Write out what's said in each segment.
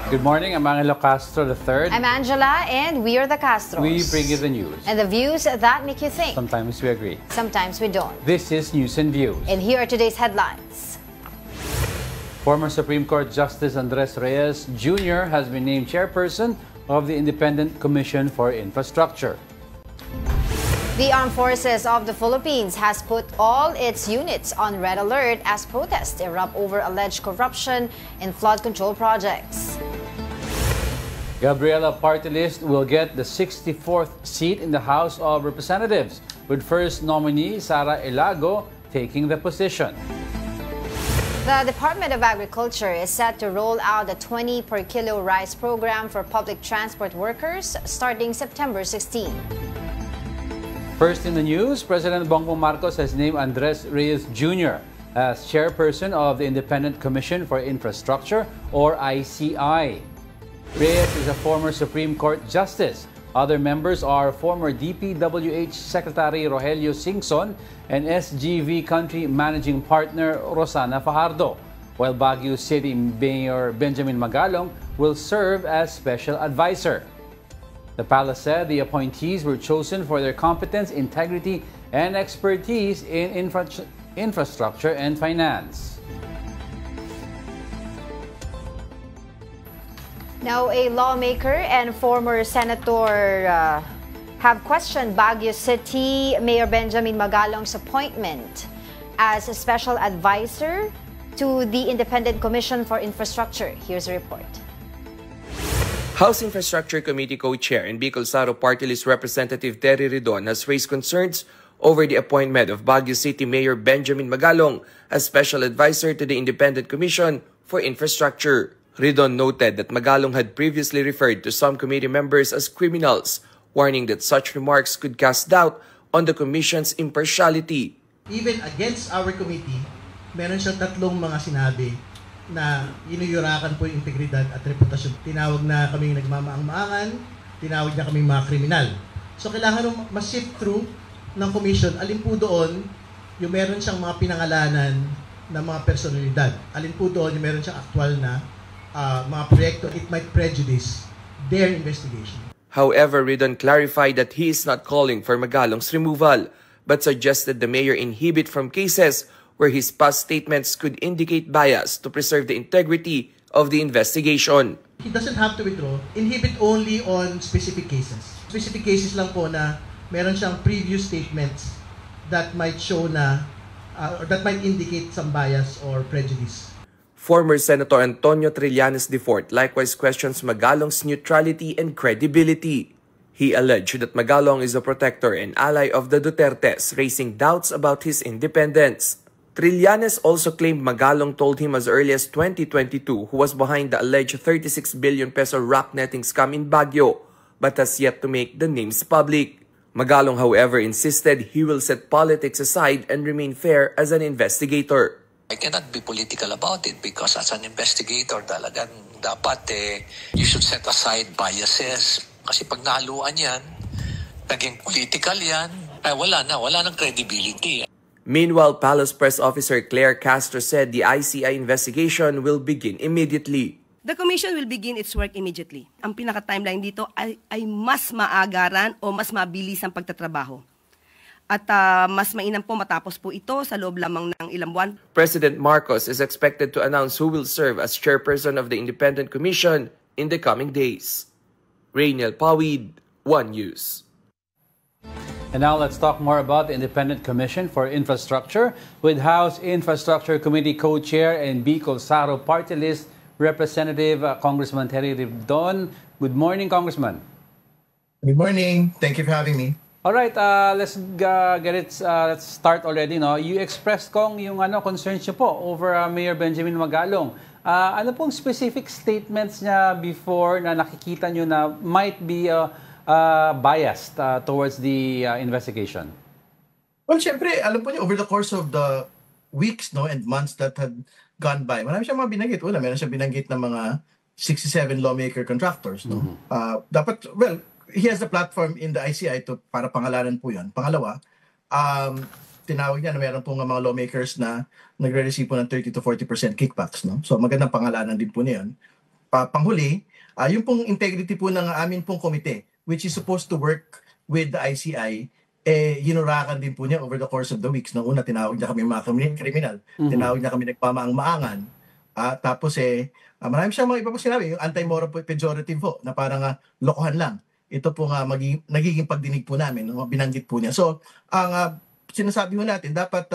Good morning, I'm Angelo Castro III. I'm Angela, and we are the Castros. We bring you the news. And the views that make you think. Sometimes we agree. Sometimes we don't. This is News and Views. And here are today's headlines. Former Supreme Court Justice Andres Reyes Jr. has been named chairperson of the Independent Commission for Infrastructure. The Armed Forces of the Philippines has put all its units on red alert as protests erupt over alleged corruption in flood control projects. Gabriela Party List will get the 64th seat in the House of Representatives, with first nominee Sara Elago taking the position. The Department of Agriculture is set to roll out the 20 per kilo rice program for public transport workers starting September 16. First in the news, President Bongbong Marcos has named Andres Reyes Jr. as chairperson of the Independent Commission for Infrastructure, or ICI. Reyes is a former Supreme Court Justice. Other members are former DPWH Secretary Rogelio Singson and SGV Country Managing Partner Rosana Fajardo, while Baguio City Mayor Benjamin Magalong will serve as special advisor. The palace said the appointees were chosen for their competence, integrity, and expertise in infrastructure and finance. Now, a lawmaker and former senator have questioned Baguio City Mayor Benjamin Magalong's appointment as a special advisor to the Independent Commission for Infrastructure. Here's a report. House Infrastructure Committee Co-Chair and Bicol Saro Party List Representative Terry Ridon has raised concerns over the appointment of Baguio City Mayor Benjamin Magalong as special advisor to the Independent Commission for Infrastructure. Ridon noted that Magalong had previously referred to some committee members as criminals, warning that such remarks could cast doubt on the Commission's impartiality. Even against our committee, meron siyang tatlong mga sinabi na inuyurakan po yung integridad at reputasyon. Tinawag na kaming nagmamaang-maangan, tinawag na kaming mga kriminal. So kailangan ma-shift through ng Commission, alin po doon yung meron siyang mga pinangalanan na mga personalidad. Alin po doon yung meron siyang actual na mga proyekto, it might prejudice their investigation. However, Ridon clarified that he is not calling for Magalong's removal, but suggested the mayor inhibit from cases where his past statements could indicate bias to preserve the integrity of the investigation. He doesn't have to withdraw, inhibit only on specific cases. Specific cases lang po na meron siyang previous statements that might show na, or that might indicate some bias or prejudice. Former Senator Antonio Trillanes IV likewise questions Magalong's neutrality and credibility. He alleged that Magalong is a protector and ally of the Dutertes, raising doubts about his independence. Trillanes also claimed Magalong told him as early as 2022 who was behind the alleged 36 billion peso rock netting scam in Baguio, but has yet to make the names public. Magalong, however, insisted he will set politics aside and remain fair as an investigator. I cannot be political about it because as an investigator talagang dapat you should set aside biases. Kasi pag nahaluan yan, naging political yan, wala nang credibility. Meanwhile, Palace Press Officer Claire Castro said the ICI investigation will begin immediately. The Commission will begin its work immediately. Ang pinaka-timeline dito ay mas maagaran o mas mabilis ang pagtatrabaho. At mas mainam po matapos po ito sa loob lamang ng ilang buwan. President Marcos is expected to announce who will serve as chairperson of the Independent Commission in the coming days. Rainiel Pawid, One News. And now let's talk more about the Independent Commission for Infrastructure with House Infrastructure Committee Co-Chair and Bicol Saro Party List Representative Congressman Terry Ridon. Good morning, Congressman. Good morning. Thank you for having me. All right, let's get it. Let's start already. No, you expressed yung concerns niyo po over Mayor Benjamin Magalong. Ano pong specific statements niya before na nakikita niyo na might be biased towards the investigation? Well, syempre, alam po niyo, over the course of the weeks and months that had gone by, marami siyang mga binanggit. Una, meron siyang binanggit ng mga 67 lawmaker contractors. No? Dapat, well, he has a platform in the ICI para pangalanan po yun. Pangalawa, tinawag niya na meron po mga lawmakers na nagre-receive po ng 30 to 40% kickbacks. No? So magandang pangalanan din po niyan. panghuli, yung pong integrity po ng amin pong komite, which is supposed to work with the ICI, hinurakan din po niya over the course of the weeks. Noong una, tinawag niya kami mga kriminal. Tinawag niya kami nagpamaang-maangan. Tapos marami siyang mga iba po sinabi, yung anti-moral pejorative po, na parang lokohan lang. Ito po nga nagiging pagdinig po namin, binanggit po niya. So, ang sinasabi mo natin, dapat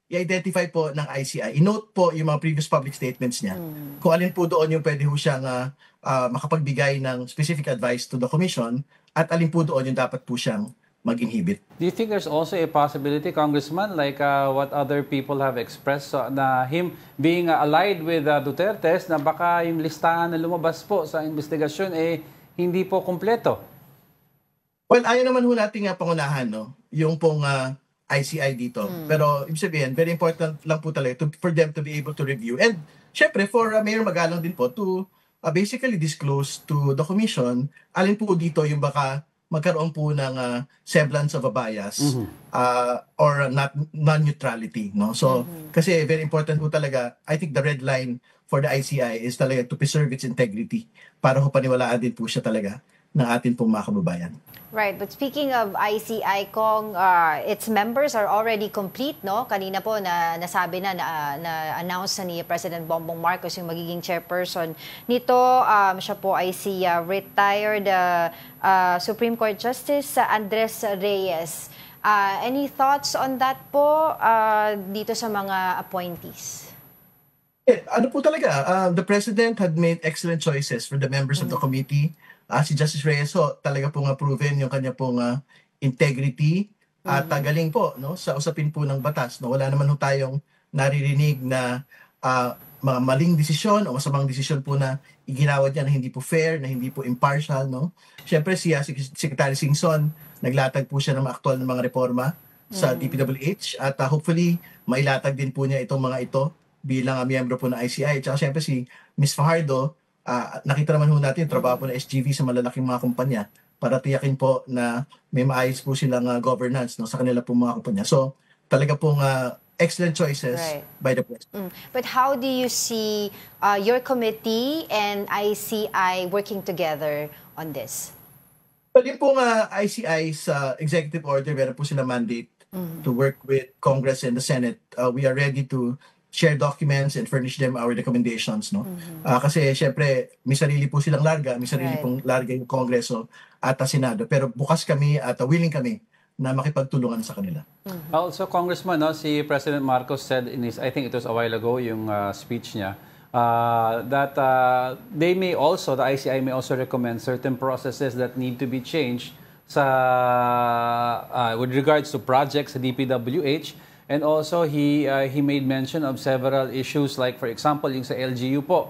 i-identify po ng ICI. I-note po yung mga previous public statements niya. Kung alin po doon yung pwede ho siyang makapagbigay ng specific advice to the Commission at alin po doon yung dapat po siyang mag-inhibit. Do you think there's also a possibility, Congressman, like what other people have expressed, na him being allied with Duterte, na baka yung listahan na lumabas po sa investigasyon hindi po kumpleto? Well, ayaw naman ho natin pangunahan, no? Yung pong ICI dito. Pero ibig sabihin, very important lang po talaga for them to be able to review. And syempre, for Mayor Magalong din po to basically disclose to the Commission alin po dito yung baka magkaroon po ng semblance of a bias or non-neutrality. No? So, kasi very important po talaga, I think the red line for the ICI is talaga to preserve its integrity para ho paniwalaan din po siya talaga ng atin pong mga kababayan. Right, but speaking of ICI, Kong, its members are already complete, no? Kanina po nasabi na-announce ni President Bongbong Marcos yung magiging chairperson nito. Siya po ay si retired Supreme Court Justice Andres Reyes. Any thoughts on that po dito sa mga appointees? Ano po talaga, the President had made excellent choices for the members of the committee. Si Justice Reyes talaga pong proven yung kanya pong integrity at galing po, no, sa usapin po ng batas. No? Wala naman tayong naririnig na mga maling desisyon o masamang desisyon po na iginawad niya na hindi po fair, na hindi po impartial. No? Siyempre si Secretary Singson, naglatag po siya ng aktual ng mga reforma sa DPWH at hopefully mailatag din po niya itong mga ito bilang miyembro po ng ICI. At siyempre si Ms. Fajardo, nakita naman ho natin yung trabaho po ng SGV sa malalaking mga kumpanya para tiyakin po na may maayos po silang governance, no, sa kanila po mga kumpanya. So, talaga pong excellent choices by the President. But how do you see your committee and ICI working together on this? Well, yung pong ICI sa executive order, meron po sila mandate to work with Congress and the Senate. We are ready to share documents and furnish them our recommendations, no? Kasi syempre may sarili po silang larga, may sarili pong larga yung Kongreso at Senado, pero bukas kami at willing kami na makipagtulungan sa kanila. Also, Congressman, no, si President Marcos said in his, I think it was a while ago, yung speech niya, that they may also, the ICI may also recommend certain processes that need to be changed with regards to projects sa DPWH. And also, he made mention of several issues like, for example, yung sa LGU po.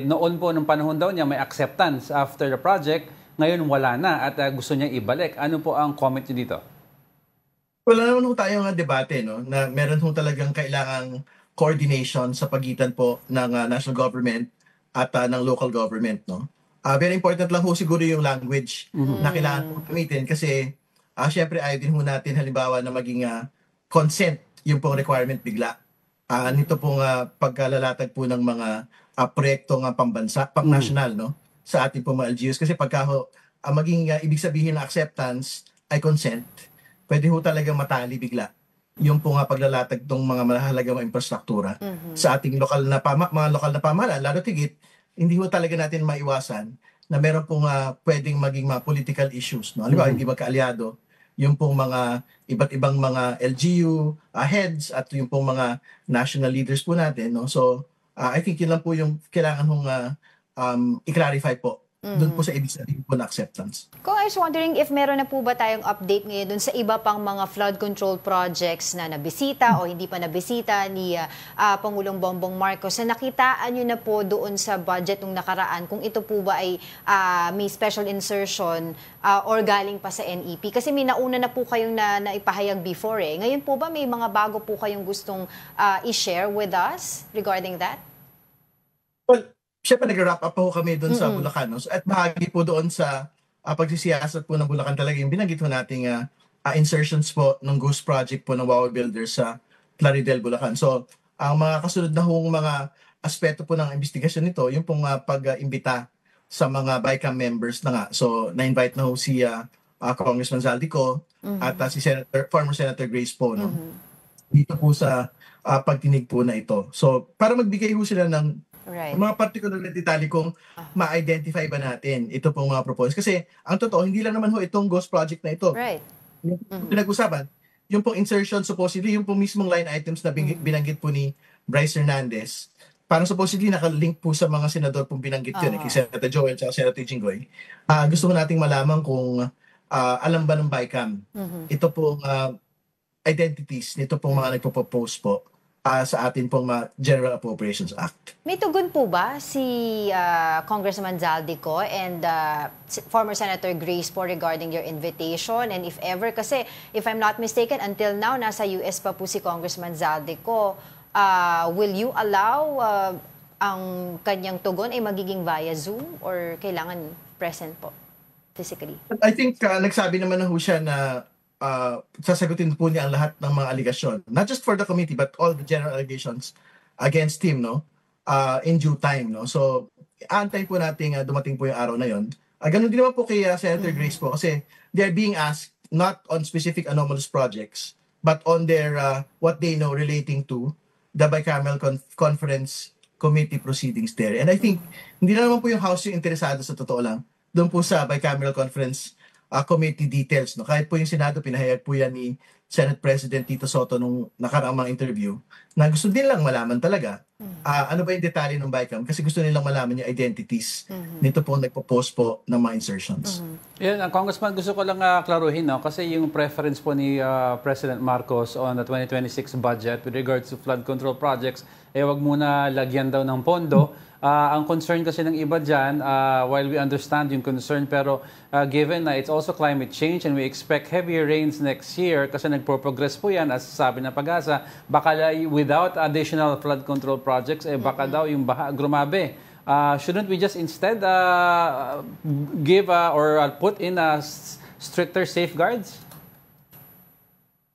Noon po, nung panahon daw niya, may acceptance after the project. Ngayon, wala na at gusto niyang ibalik. Ano po ang comment niyo dito? Wala naman po tayong debate, no? Na meron po talagang kailangang coordination sa pagitan po ng national government at ng local government, no? Very important lang po siguro yung language na kailangan po gamitin kasi syempre ayaw din po natin halimbawa na maging consent yung pong requirement bigla. Nito pong pagkalalatag po ng mga proyektong pambansa, pang-national, no? Sa ating pong mga LGUs. Kasi pagka maging ibig sabihin na acceptance ay consent, pwede ho talaga matali bigla yung pong paglalatag ng mga mahalagang infrastruktura sa ating lokal na mga lokal na pamahalaan. Lalo tigit, hindi ho talaga natin maiwasan na meron pong pwedeng maging mga political issues. No? Halimbawa, hindi magkaalyado yung pong mga iba't ibang mga LGU heads at yung pong mga national leaders po natin. No? So, I think yun lang po yung kailangan hong i-clarify po doon po sa ibig sabihin po na acceptance. Kung I was wondering if meron na po ba tayong update ngayon doon sa iba pang mga flood control projects na nabisita o hindi pa nabisita ni Pangulong Bongbong Marcos, na nakitaan nyo na po doon sa budget nung nakaraan kung ito po ba ay may special insertion or galing pa sa NEP? Kasi may nauna na po kayong naipahayag before eh. Ngayon po ba may mga bago po kayong gustong i-share with us regarding that? Well, siyempre nag-wrap up po kami doon sa Bulacan. No? At bahagi po doon sa pagsisiyasat po ng Bulacan talaga yung binanggit po nating insertions po ng Ghost Project po ng Wawa Builders sa Plaridel, Bulacan. So, ang mga kasunod na hong mga aspeto po ng investigasyon nito, yung pong pag-imbita sa mga BICAM members na nga. So, na-invite na ho si Congressman Zaldico at si former Senator Grace Poe, no? Dito po sa pagtinig po na ito. So, para magbigay ho sila ng mga particular na detalye kung ma-identify ba natin ito pong mga proposals. Kasi, ang totoo, hindi lang naman ho itong ghost project na ito. Yung pinag-usapan, yung pong insertion, supposedly, yung pong mismong line items na binanggit po ni Bryce Hernandez, parang supposedly nakalink po sa mga senador pong binanggit yun, kay Senator Joel at Senator Jinggoy. Gusto ko nating malaman kung alam ba ng BICAM ito pong identities nito pong mga nagpo-propose po sa atin pong General Appropriations Act. May tugon po ba si Congressman Zaldico and former Senator Grace po regarding your invitation? And if ever, kasi if I'm not mistaken, until now, nasa US pa po si Congressman Zaldico. Will you allow ang kanyang tugon ay magiging via Zoom or kailangan present po physically? I think nagsabi naman na ho siya na sasagutin po niya ang lahat ng mga aligasyon. Not just for the committee but all the general allegations against him, no? In due time, no? So, antay po natin dumating po yung araw na yon. Ganun din naman po kay Senator Grace po kasi they're being asked not on specific anomalous projects but on their what they know relating to the bicameral conference committee proceedings there. And I think, hindi na naman po yung House yung interesado sa totoo lang, doon po sa bicameral conference committee details. No? Kahit po yung Senado, pinahayag po yan ni Senate President Tito Soto nung nakaraang mga interview, na gusto din lang malaman talaga ano ba yung detalye ng BICAM kasi gusto nilang malaman yung identities nito po nagpo-post po ng mga insertions. Yan, Congressman, gusto ko lang klaruhin, no? Kasi yung preference po ni President Marcos on the 2026 budget with regards to flood control projects, wag muna lagyan daw ng pondo. Ang concern kasi ng iba dyan, while we understand yung concern, pero given na it's also climate change and we expect heavier rains next year kasi nagpo-progress po yan, as sabi ng Pag-asa, baka without additional flood control projects, baka daw yung baha grumabe. Shouldn't we just instead give or put in stricter safeguards?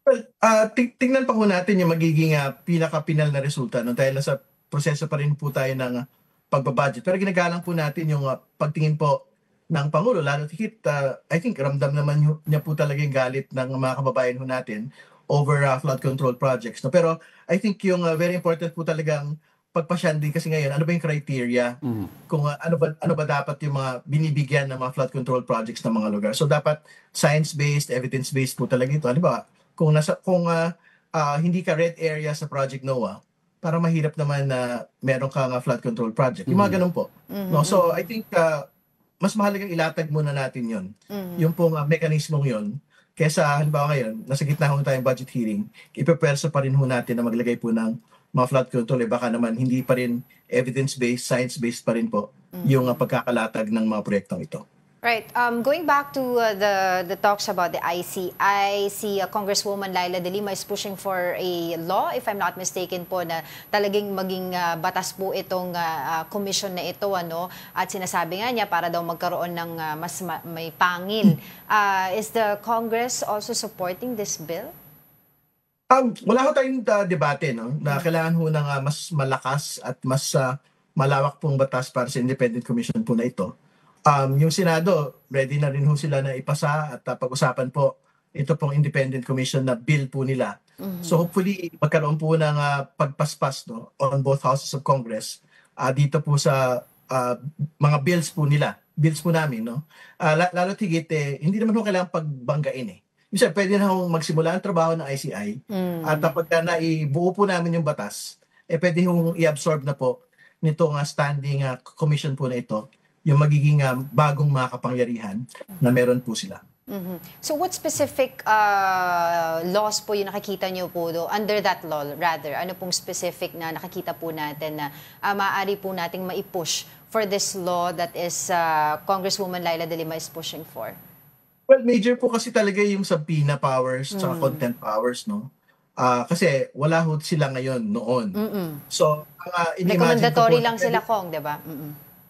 Well, tingnan pa po natin yung magiging pinaka-pinal na resulta. No? Dahil sa proseso pa rin po tayo ng pagbabudget. Pero ginagalang po natin yung pagtingin po ng Pangulo. Lalo higit, I think ramdam naman niya po talaga yung galit ng mga kababayan po natin over flood control projects. No? Pero I think yung very important po talagang pagpasyan din kasi ngayon, ano ba yung criteria? Kung ano ba dapat yung mga binibigyan ng mga flood control projects ng mga lugar. So dapat science-based, evidence-based po talaga ito. Ano ba? Kung hindi ka red area sa Project NOAA, para mahirap naman na meron kang flood control project. Yung mga ganun po. No? So I think mas mahalagang ilatag muna natin yon. Yung pong mekanismong yon. Kesa halimbawa ngayon, nasa gitna ho tayong budget hearing, ipepersa pa rin ho natin na maglagay po ng mga flood control. Baka naman hindi pa rin evidence-based, science-based pa rin po yung pagkakalatag ng mga proyektong ito. Right. Going back to the talks about the ICI, si Congresswoman Laila De Lima is pushing for a law, if I'm not mistaken po, na talagang maging batas po itong commission na ito, ano? At sinasabi nga niya para daw magkaroon ng mas may pangil. Is the Congress also supporting this bill? Wala ho tayong debate, no? Na kailangan ho ng mas malakas at mas malawak pong batas para sa independent commission po na ito. Yung Senado, ready na rin ho sila na ipasa at pag-usapan po ito pong independent commission na bill po nila. So hopefully magkaroon po ng pagpaspas, no, on both houses of Congress dito po sa mga bills po nila, bills po namin, no. Lalo tigit hindi naman ho kailangan pagbanggain Minsan pwede na ho magsimula ang trabaho ng ICI at pagka naibuo po namin yung batas, pwede ho i-absorb na po nitong standing commission po na ito yung magiging bagong mga kapangyarihan na meron po sila. So what specific laws po yung nakikita nyo po under that law rather? Ano pong specific na nakikita po natin na maaari po nating maipush for this law that is Congresswoman Laila De Lima is pushing for? Well, major po kasi talaga yung subpoena powers at contempt powers, no? Kasi wala ho sila ngayon noon. So, recommendatory lang sila, Kong, di ba?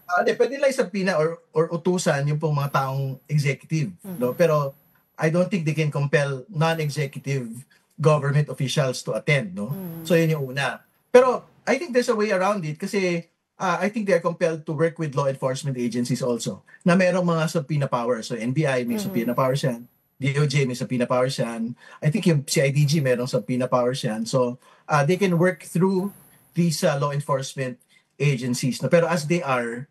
Pwede lang subpoena or utusan yung pong mga taong executive. No? Pero I don't think they can compel non-executive government officials to attend. No? So yun yung una. Pero I think there's a way around it kasi I think they're compelled to work with law enforcement agencies also na merong mga subpoena powers. So NBI may subpoena powers yan. DOJ may subpoena powers yan. I think yung CIDG merong subpoena powers yan. So they can work through these law enforcement agencies. No? Pero as they are,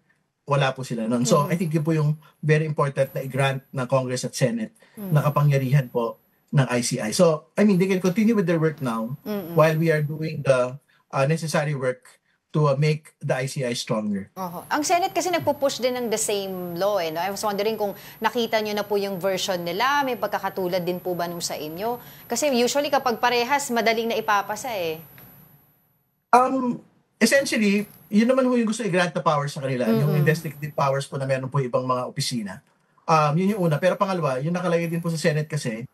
wala po sila nun. So I think yun po yung very important na i-grant ng Congress at Senate na kapangyarihan po ng ICI. So, I mean, they can continue with their work now while we are doing the necessary work to make the ICI stronger. Ang Senate kasi nagpo-push din ng the same law. No? I was wondering kung nakita nyo na po yung version nila, may pagkakatulad din po ba nung sa inyo? Kasi usually kapag parehas, madaling na ipapasa eh. Essentially, yun naman po yung gusto i-grant na powers sa kanila. Yung investigative powers po na meron po ibang mga opisina. Yun yung una. Pero pangalawa, yung nakalagay din po sa Senate kasi,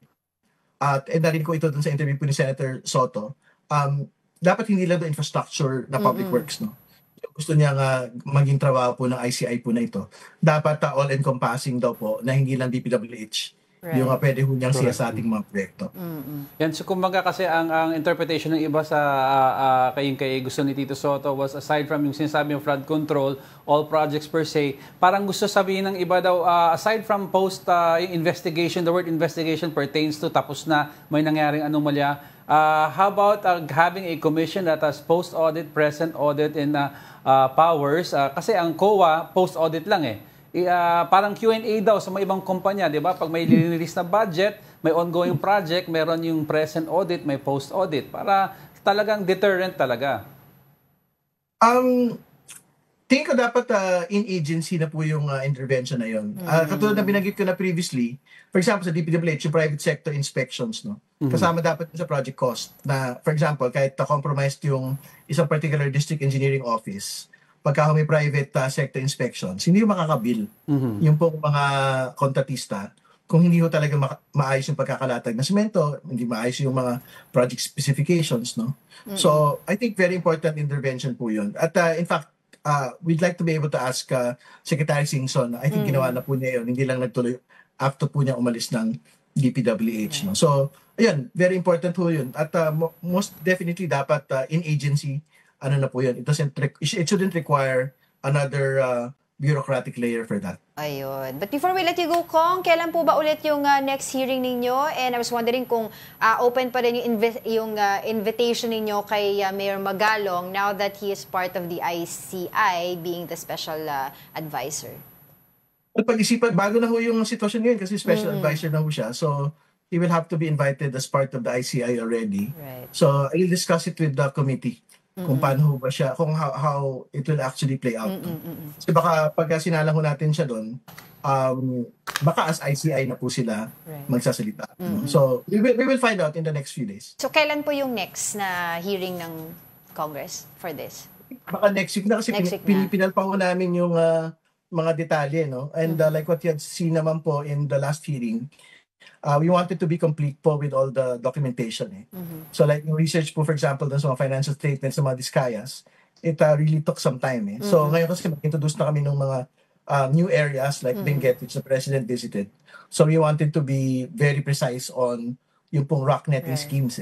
at narinig ko ito dun sa interview po ni Senator Soto, dapat hindi lang do infrastructure na public works, no? Gusto niya nga maging trabaho po ng ICI po na ito. Dapat all-encompassing daw po na hindi lang DPWH. Right. Yung pwede ho niyang siya sa ating mga proyekto. Yan, so kumbaga kasi ang interpretation ng iba sa kay gusto ni Tito Soto was aside from yung sinasabi ng flood control, all projects per se, parang gusto sabihin ng iba daw, aside from post investigation, the word investigation pertains to tapos na may nangyaring anomalya. How about having a commission that has post-audit, present audit, and powers? Kasi ang COA, post-audit lang eh. Parang Q&A daw sa mga ibang kumpanya, di ba? Pag may release na budget, may ongoing project, meron yung present audit, may post-audit. Para talagang deterrent talaga. Tingin ko dapat in-agency na po yung intervention na yun. Katulad na binanggit ko na previously, for example, sa DPWH, yung private sector inspections, no? Kasama dapat sa project cost na, for example, kahit compromised yung isang particular district engineering office, pagka may private sector inspections, hindi yung makakabill yung pong mga kontratista kung hindi ho talaga maayos yung pagkakalatag ng semento, hindi maayos yung mga project specifications, no? So, I think very important intervention po yun. At in fact, we'd like to be able to ask Secretary Singson, I think ginawa na po niya yun, hindi lang nagtuloy after po niya umalis ng DPWH. No? So, ayun, very important po yun. At most definitely dapat in-agency, ano na po yun, it shouldn't require another bureaucratic layer for that. Ayun. But before we let you go, Kong, kailan po ba ulit yung next hearing ninyo? And I was wondering kung open pa rin yung invitation ninyo kay Mayor Magalong now that he is part of the ICI being the special advisor. Well, pag-isipan, bago na ho yung sitwasyon ngayon kasi special advisor na ho siya. So, he will have to be invited as part of the ICI already. Right. So, I'll discuss it with the committee. Kung paano ba siya, kung how it will actually play out. Kasi baka pagka sinalang ho natin siya doon, baka as ICI na po sila magsasalita. So, we will find out in the next few days. So, kailan po yung next na hearing ng Congress for this? Baka next week na kasi pinipinal pa ho namin yung mga detalye, no? And like what you had seen naman po in the last hearing, we wanted to be complete po with all the documentation. So like yung research po, for example, sa mga financial statements ng mga Discayas, it really took some time. So ngayon kasi mag-introduce na kami ng mga new areas like Benguet, which the President visited. So we wanted to be very precise on yung pong rock netting schemes.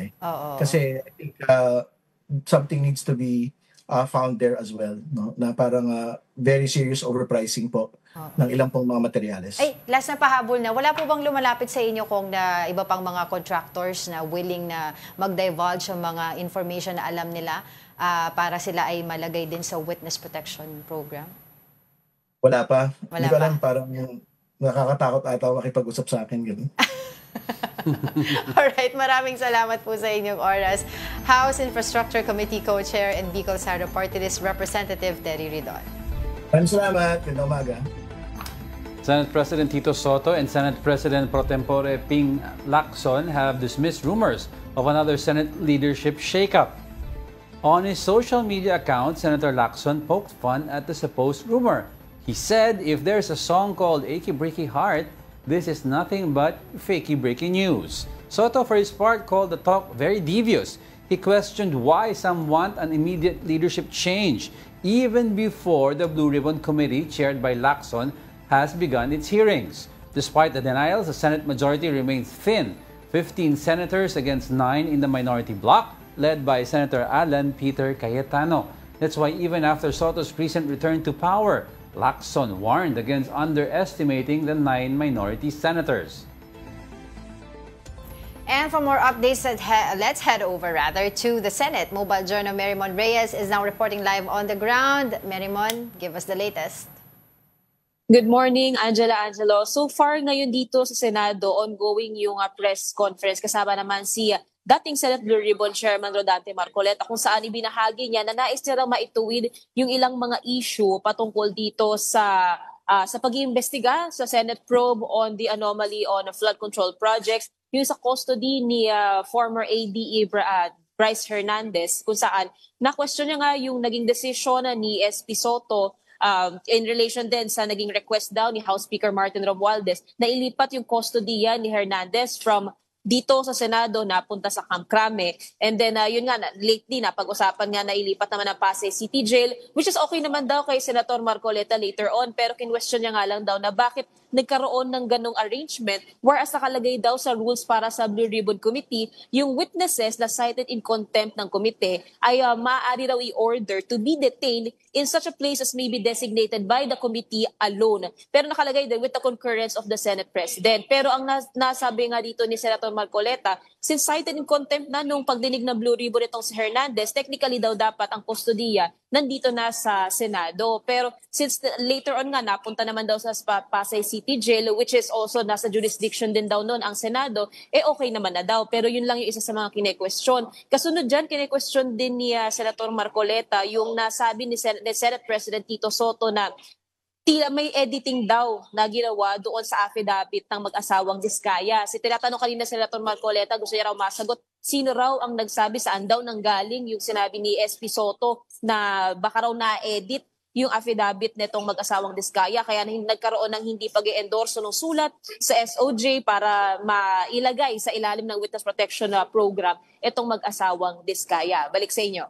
Kasi I think something needs to be found there as well. No? Na parang very serious overpricing po ng ilang pong mga materyales. Ay, last na pahabol na, wala po bang lumalapit sa inyo kung na iba pang mga contractors na willing na mag-divulge ang mga information na alam nila para sila ay malagay din sa witness protection program? Wala pa. Wala pa. Alam, parang nakakatakot ata makipag-usap sa akin. Ganun. Alright, maraming salamat po sa inyong oras. House Infrastructure Committee Co-Chair and Bicol Sara Party List Representative Terry Ridon. Maraming salamat. Ganda umaga. Senate President Tito Soto and Senate President Pro Tempore Ping Lacson have dismissed rumors of another Senate leadership shakeup. On his social media account, Senator Lacson poked fun at the supposed rumor. He said if there's a song called Achy Breaky Heart, this is nothing but fakey breaking news. Soto, for his part, called the talk very devious. He questioned why some want an immediate leadership change, even before the Blue Ribbon Committee, chaired by Lacson, has begun its hearings. Despite the denials, the Senate majority remains thin, 15 senators against 9 in the minority bloc, led by Senator Alan Peter Cayetano. That's why even after Soto's recent return to power, Lacson warned against underestimating the 9 minority senators. And for more updates, let's head over to the Senate. Mobile Journal Merimon Reyes is now reporting live on the ground. Merimon, give us the latest. Good morning, Angelo. So far ngayon dito sa Senado, ongoing yung press conference. Kasama naman si dating Senate Blue Ribbon Chairman Rodante Marcoleta, kung saan ibinahagi niya na nais niya maituwid yung ilang mga issue patungkol dito sa pag-iimbestiga sa Senate probe on the anomaly on flood control projects, yung sa custody ni former ADE Bryce Hernandez, kung saan na-question niya nga yung naging desisyon ni SP Soto in relation din sa naging request daw ni House Speaker Martin Romualdez na ilipat yung custodiya ni Hernandez from dito sa Senado napunta sa Camp Crame. And then yun nga, lately napag-usapan nga na ilipat naman ang Pasay City Jail, which is okay naman daw kay Senator Marcoleta later on, pero kinwestiyon niya nga lang daw na bakit nagkaroon ng ganong arrangement, whereas nakalagay daw sa rules para sa Blue Ribbon Committee, yung witnesses na cited in contempt ng komite ay maaari daw i-order to be detained in such a place as may be designated by the committee alone. Pero nakalagay din with the concurrence of the Senate President. Pero ang nasabi nga dito ni Senator Marcoleta, since cited in contempt na nung pagdinig ng Blue Ribbon itong si Hernandez, technically daw dapat ang kustodiya nandito na sa Senado. Pero since later on nga napunta naman daw sa Pasay City Jail, which is also nasa jurisdiction din daw noon ang Senado, okay naman na daw. Pero yun lang yung isa sa mga kine-question. Kasunod dyan, kine-question din ni Senator Marcoleta yung nasabi ni Senate President Tito Soto na tila may editing daw na ginawa doon sa affidavit ng mag-asawang Diskaya. Tinatanong kanina Senator Marcoleta, gusto niya raw masagot, sino raw ang nagsabi, saan daw nanggaling yung sinabi ni SP Soto na baka raw na-edit yung affidavit netong mag-asawang Diskaya, kaya nagkaroon ng hindi pag-endorso ng sulat sa SOJ para mailagay sa ilalim ng Witness Protection Program itong mag-asawang Diskaya. Balik sa inyo.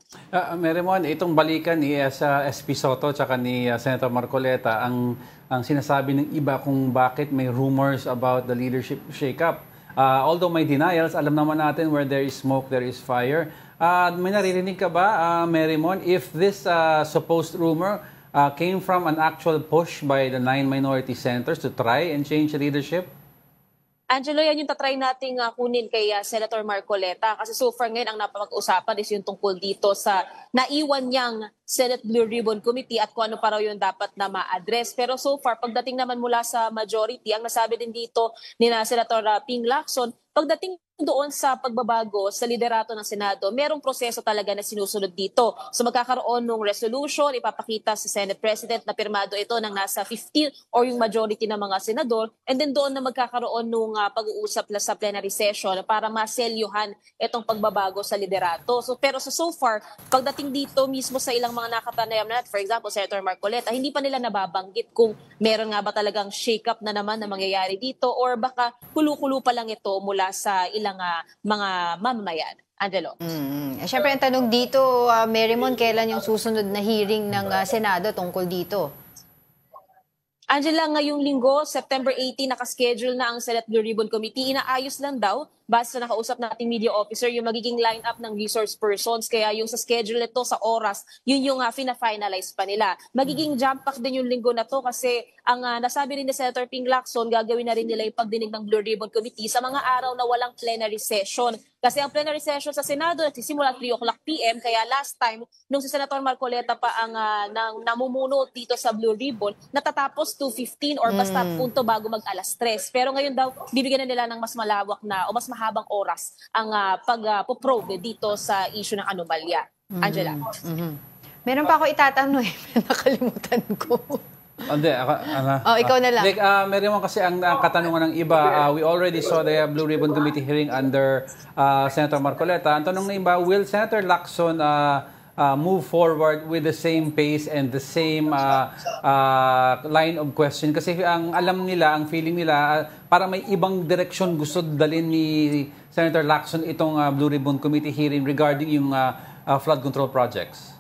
Merimon, itong balikan ni sa SP Soto at ni Senator Marcoleta, ang sinasabi ng iba kung bakit may rumors about the leadership shake-up. Although may denials, alam naman natin where there is smoke, there is fire. May naririnig ka ba, Merimon, if this supposed rumor came from an actual push by the 9 minority senators to try and change leadership? Angelo, yan yung tatry nating kunin kay Senator Marcoleta. Kasi so far ngayon, ang napag-usapan is yung tungkol dito sa naiwan niyang Senate Blue Ribbon Committee at kung ano pa raw yung dapat na ma-address. Pero so far, pagdating naman mula sa majority, ang nasabi din dito ni Senator Ping Lacson, pagdating doon sa pagbabago sa liderato ng Senado, merong proseso talaga na sinusunod dito. So magkakaroon ng resolution, ipapakita sa Senate President na pirmado ito ng nasa 15 or yung majority ng mga senador, and then doon na magkakaroon ng pag-uusap sa plenary session para maselyuhan itong pagbabago sa liderato. So, pero so far, pagdating dito mismo sa ilang mga nakatanayam na, for example, Senator Marcoleta, hindi pa nila nababanggit kung meron nga ba talagang shake-up na naman na mangyayari dito or baka kulo-kulo pa lang ito mula sa ilang mga mamamayan. Angelo. Siyempre, ang tanong dito, Merimon, kailan yung susunod na hearing ng Senado tungkol dito? Angela, ngayong linggo, September 18, nakaschedule na ang Senate Blue Ribbon Committee. Inaayos lang daw, base sa nakausap nating media officer, yung magiging line-up ng resource persons. Kaya yung sa schedule nito, sa oras, yun yung fina-finalize pa nila. Magiging jump-pack din yung linggo na to kasi ang nasabi rin ni Senator Ping Lacson, gagawin na rin nila yung pagdinig ng Blue Ribbon Committee sa mga araw na walang plenary session. Kasi ang plenary session sa Senado nagsisimula 3 o'clock p.m. Kaya last time, nung si Senator Marcoleta pa ang namumuno dito sa Blue Ribbon, natatapos 2:15 or basta punto bago mag-alas 3. Pero ngayon daw, bibigyan na nila ng mas malawak na o mas mahabang oras ang pag-probe dito sa issue ng anomalya. Angela. Meron pa ako itatanong nakalimutan ko. Hindi, ikaw na lang. Meron kasi ang katanungan ng iba, we already saw the Blue Ribbon Committee hearing under Senator Marcoleta. Ang tanong ng iba, will Senator Lacson move forward with the same pace and the same line of question? Kasi ang alam nila, ang feeling nila, para may ibang direksyon gusto dalhin ni Senator Lacson itong Blue Ribbon Committee hearing regarding yung flood control projects.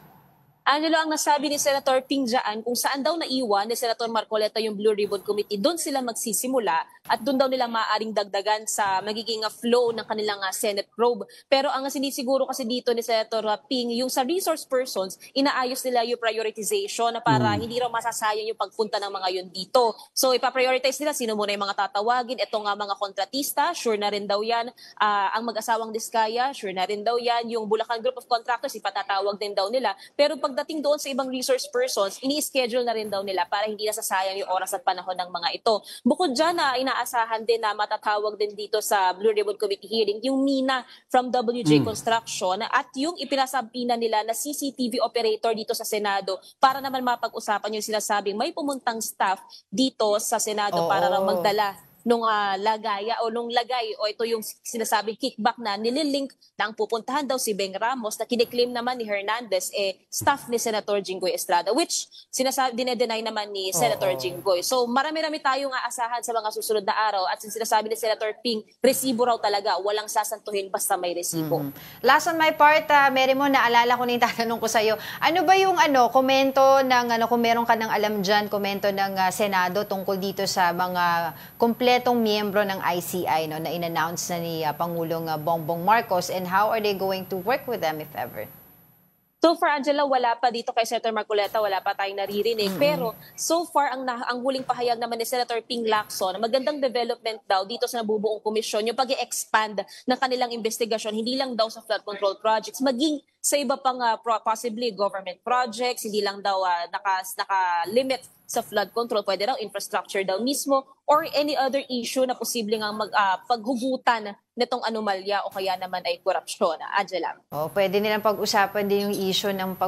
Angelo, ang nasabi ni Senator Ping dyan, kung saan daw naiwan ni Senator Marcoleta yung Blue Ribbon Committee, doon sila magsisimula at doon daw nila maaaring dagdagan sa magiging flow ng kanilang Senate probe. Pero ang sinisiguro kasi dito ni Senator Ping, yung sa resource persons, inaayos nila yung prioritization na para hindi raw masasayang yung pagpunta ng mga yun dito. So ipaprioritize nila sino muna yung mga tatawagin. Ito nga mga kontratista, sure na rin daw yan. Ang mag-asawang Diskaya, sure na rin daw yan. Yung Bulacan Group of Contractors, ipatatawag din daw nila. Pero pagdating doon sa ibang resource persons, ini-schedule na rin daw nila para hindi nasasayang yung oras at panahon ng mga ito. Bukod dyan na inaasahan din na matatawag din dito sa Blue Ribbon Committee hearing yung Mina from WJ Construction at yung ipinasampina nila na CCTV operator dito sa Senado para naman mapag-usapan yung sinasabing may pumuntang staff dito sa Senado para raw magdala nung lagaya o nung lagay o ito yung sinasabing kickback na nililink na ang pupuntahan daw si Beng Ramos na kiniklaim naman ni Hernandez staff ni Senator Jinggoy Estrada, which dinedenay naman ni Senator Jinggoy. So marami-rami tayong aasahan sa mga susunod na araw at sinasabi ni Senator Ping, resibo raw talaga, walang sasantuhin basta may resibo. Last on my part, Mary Mo, naalala ko na yung tatanong ko sa'yo. Ano ba yung komento ng, kung meron ka ng alam dyan, komento ng Senado tungkol dito sa mga kompletong miyembro ng ICI na in-announce na ni Pangulong Bongbong Marcos, and how are they going to work with them if ever? So far, Angela, wala pa dito kay Senator Marcoleta, wala pa tayong naririnig. Pero so far, ang huling pahayag naman ni Senator Ping Lacson, magandang development daw dito sa nabubuong komisyon, yung pag-i-expand ng kanilang investigasyon, hindi lang daw sa flood control projects, maging sa iba pang possibly government projects, hindi lang daw naka-limit sa flood control, pwede raw infrastructure daw mismo or any other issue na posibleng ang paghugutan nitong anomalya o kaya naman ay korupsyon. Angela. Pwede nilang pag-usapan din yung issue ng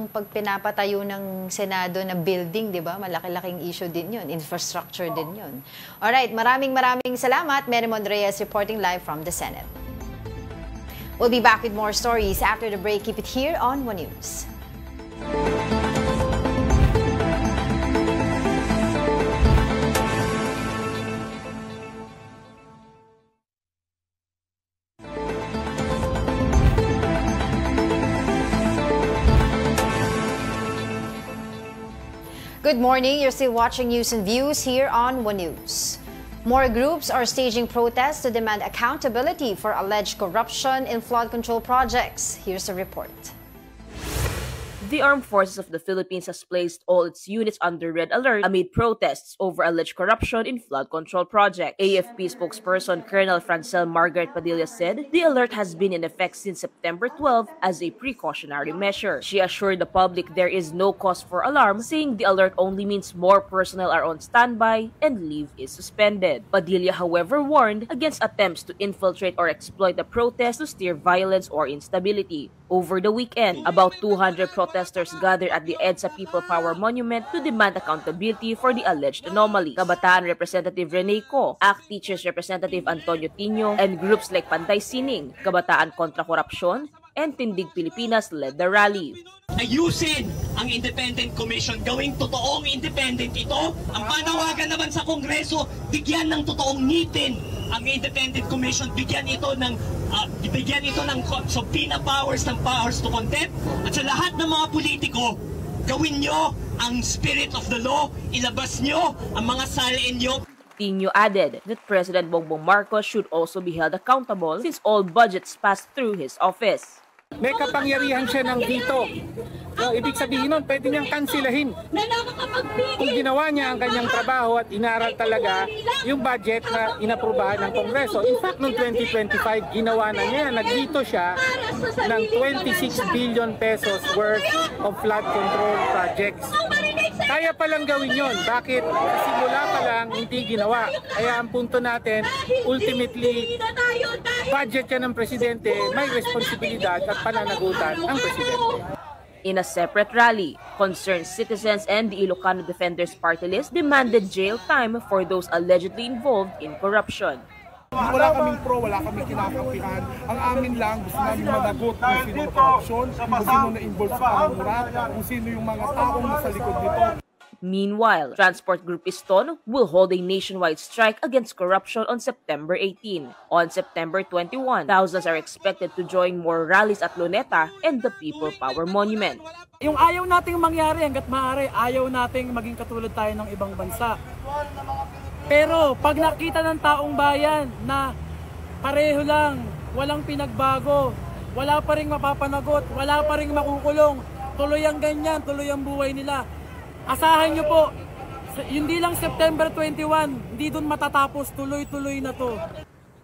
pagpinapatayo ng Senado na building, di ba? Malaki-laking issue din yun. Infrastructure din yun. Alright, maraming salamat. Mary Mon Reyes reporting live from the Senate. We'll be back with more stories after the break. Keep it here on One News. Good morning. You're still watching News and Views here on One News. More groups are staging protests to demand accountability for alleged corruption in flood control projects. Here's a report. The Armed Forces of the Philippines has placed all its units under red alert amid protests over alleged corruption in flood control project. AFP spokesperson Colonel Francel Margaret Padilla said the alert has been in effect since September 12 as a precautionary measure. She assured the public there is no cause for alarm, saying the alert only means more personnel are on standby and leave is suspended. Padilla, however, warned against attempts to infiltrate or exploit the protest to stir violence or instability. Over the weekend, about 200 protesters gathered at the EDSA People Power Monument to demand accountability for the alleged anomaly. Kabataan Representative Rene Co, ACT Teachers Representative Antonio Tino, and groups like Panday Sining, Kabataan Kontra Korupsyon, and Tindig Pilipinas led the rally. Ayusin ang Independent Commission, gawing totoong independent ito. Ang panawagan naman sa Kongreso, bigyan ng totoong ngitin ang Independent Commission, bigyan ito ng subpoena powers, ng powers to contempt. At sa lahat ng mga politiko, gawin nyo ang spirit of the law, ilabas nyo ang mga salin nyo. Tino added that President Bongbong Marcos should also be held accountable since all budgets passed through his office. May kapangyarihan siya ng veto. So, ibig sabihin nun, pwede niyang kansilahin. Kung ginawa niya ang kanyang trabaho at inaral talaga yung budget na inaprubahan ng Kongreso. In fact, noong 2025, ginawa na niya. Nag-veto siya ng 26 billion pesos worth of flood control projects. Kaya palang gawin yon. Bakit? Sa simula pa lang, hindi ginawa. Kaya ang punto natin, ultimately, budget yan ng Presidente, may responsibilidad at pananagutan ang Presidente. In a separate rally, concerned citizens and the Ilocano Defenders Party List demanded jail time for those allegedly involved in corruption. Wala kaming pro, wala kaming kinakampihan. Ang amin lang, gusto namin managot kung sino na korupsyon, kung sino na involved sa pangungura, kung sino yung mga taong nasa likod nito. Meanwhile, Transport Group Piston will hold a nationwide strike against corruption on September 18. On September 21, thousands are expected to join more rallies at Luneta and the People Power Monument. Yung ayaw nating mangyari hanggat maaari, ayaw nating maging katulad tayo ng ibang bansa. Pero pag nakita ng taong bayan na pareho lang, walang pinagbago, wala pa ring mapapanagot, wala pa ring makukulong, tuloy ang ganyan, tuloy ang buhay nila. Asahan nyo po, hindi lang September 21, hindi dun matatapos, tuloy-tuloy na to.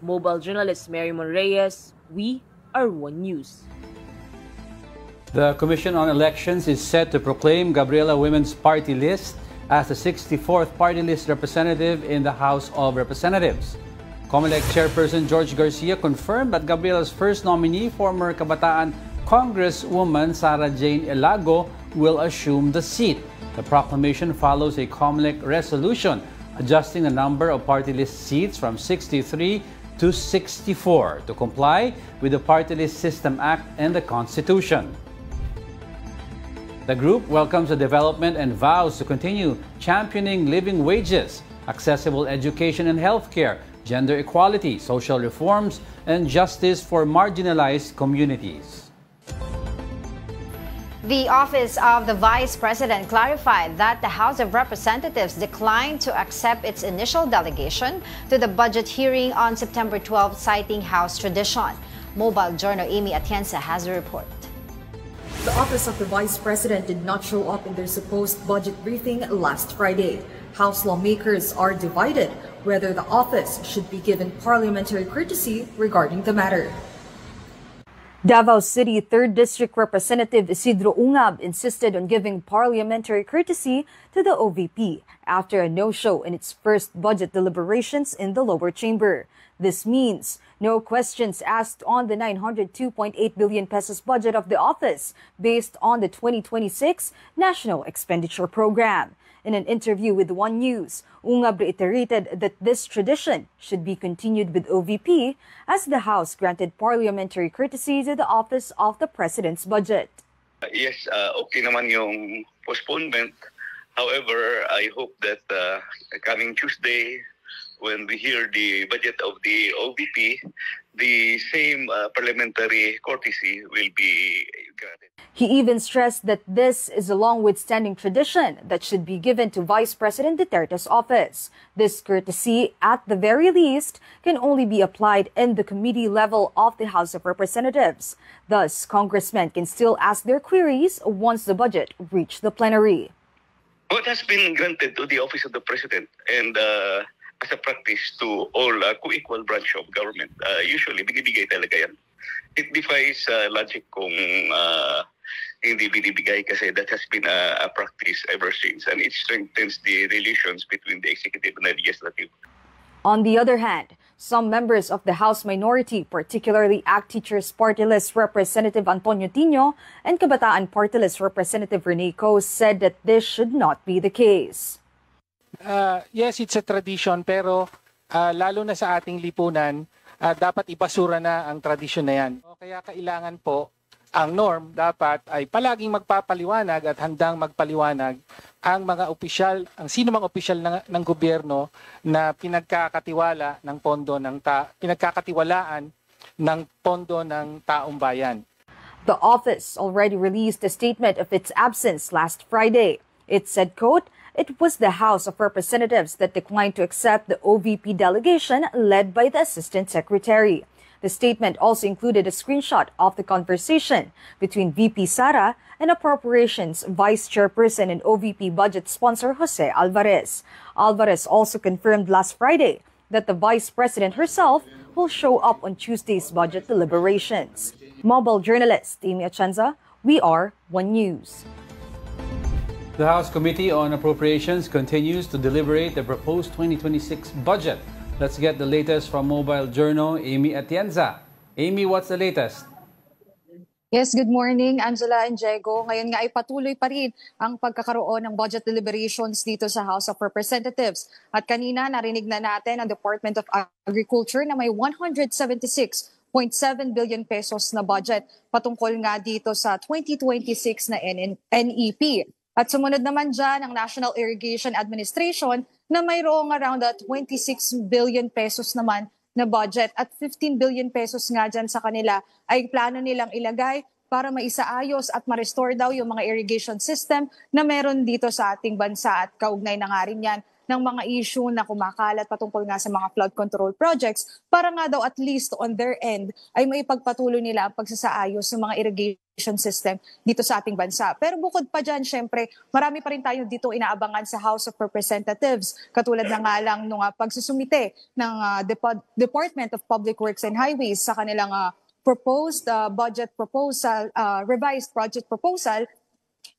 Mobile journalist Mary Mon Reyes, we are One News. The Commission on Elections is set to proclaim Gabriela Women's Party List as the 64th party list representative in the House of Representatives. COMELEC Chairperson George Garcia confirmed that Gabriela's first nominee, former Kabataan Congresswoman Sara Jane Elago, will assume the seat. The proclamation follows a COMELEC resolution adjusting the number of party list seats from 63 to 64 to comply with the Party List System Act and the Constitution. The group welcomes the development and vows to continue championing living wages, accessible education and healthcare, gender equality, social reforms, and justice for marginalized communities. The Office of the Vice President clarified that the House of Representatives declined to accept its initial delegation to the budget hearing on September 12, citing House tradition. Mobile Journal Amy Atienza has a report. The Office of the Vice President did not show up in their supposed budget briefing last Friday. House lawmakers are divided whether the office should be given parliamentary courtesy regarding the matter. Davao City 3rd District Representative Isidro Ungab insisted on giving parliamentary courtesy to the OVP after a no-show in its first budget deliberations in the lower chamber. This means no questions asked on the 902.8 billion pesos budget of the office based on the 2026 National Expenditure Program. In an interview with One News, Ungab reiterated that this tradition should be continued with OVP as the House granted parliamentary courtesy to the Office of the President's budget. Yes, okay naman yung postponement. However, I hope that coming Tuesday, when we hear the budget of the OVP, the same parliamentary courtesy will be granted. He even stressed that this is a long-standing tradition that should be given to Vice President Duterte's office. This courtesy, at the very least, can only be applied in the committee level of the House of Representatives. Thus, congressmen can still ask their queries once the budget reaches the plenary. What has been granted to the Office of the President and as a practice to all co-equal branch of government, usually binibigay talaga yan. It defies logic kung hindi binibigay kasi that has been a practice ever since, and it strengthens the relations between the executive and the legislative. On the other hand, some members of the House minority, particularly ACT Teachers Party List Representative Antonio Tino and Kabataan Party List Representative Rene Co, said that this should not be the case. Yes, it's a tradition, pero lalo na sa ating lipunan, dapat ipasura na ang tradisyon na yan. Kaya kailangan po, ang norm dapat ay palaging magpapaliwanag at handang magpaliwanag ang mga opisyal, ang sino mang opisyal ng gobyerno na pinagkakatiwalaan ng pondo ng taong bayan. The office already released a statement of its absence last Friday. It said, quote, "It was the House of Representatives that declined to accept the OVP delegation led by the Assistant Secretary." The statement also included a screenshot of the conversation between VP Sara and Appropriations Vice Chairperson and OVP budget sponsor Jose Alvarez. Alvarez also confirmed last Friday that the Vice President herself will show up on Tuesday's budget deliberations. Mobile journalist Amy Atienza, we are One News. The House Committee on Appropriations continues to deliberate the proposed 2026 budget. Let's get the latest from Mobile Journal, Amy Atienza. Amy, what's the latest? Yes, good morning, Angela and Diego. Ngayon nga ay patuloy pa rin ang pagkakaroon ng budget deliberations dito sa House of Representatives. At kanina narinig na natin ang Department of Agriculture na may 176.7 billion pesos na budget patungkol nga dito sa 2026 na NEP. At sumunod naman dyan ang National Irrigation Administration na mayroong around 26 billion pesos naman na budget at 15 billion pesos nga dyan sa kanila ay plano nilang ilagay para maisaayos at ma-restore daw yung mga irrigation system na meron dito sa ating bansa at kaugnay na nga rin yan ng mga issue na kumakalat patungkol nga sa mga flood control projects para nga daw at least on their end ay maipagpatuloy nila ang pagsasaayos ng mga irrigation system dito sa ating bansa. Pero bukod pa dyan, syempre, marami pa rin tayo dito inaabangan sa House of Representatives. Katulad na nga lang nung pagsusumite ng Department of Public Works and Highways sa kanilang proposed budget proposal, revised budget proposal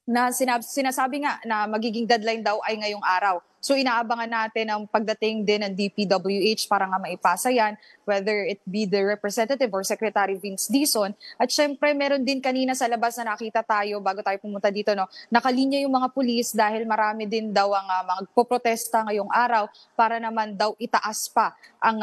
na sinasabi nga na magiging deadline daw ay ngayong araw. So inaabangan natin ang pagdating din ng DPWH para nga maipasa yan, whether it be the representative or Secretary Vince Dizon. At syempre meron din kanina sa labas na nakita tayo bago tayo pumunta dito, no, nakalinya yung mga pulis dahil marami din daw ang magpoprotesta ngayong araw para naman daw itaas pa ang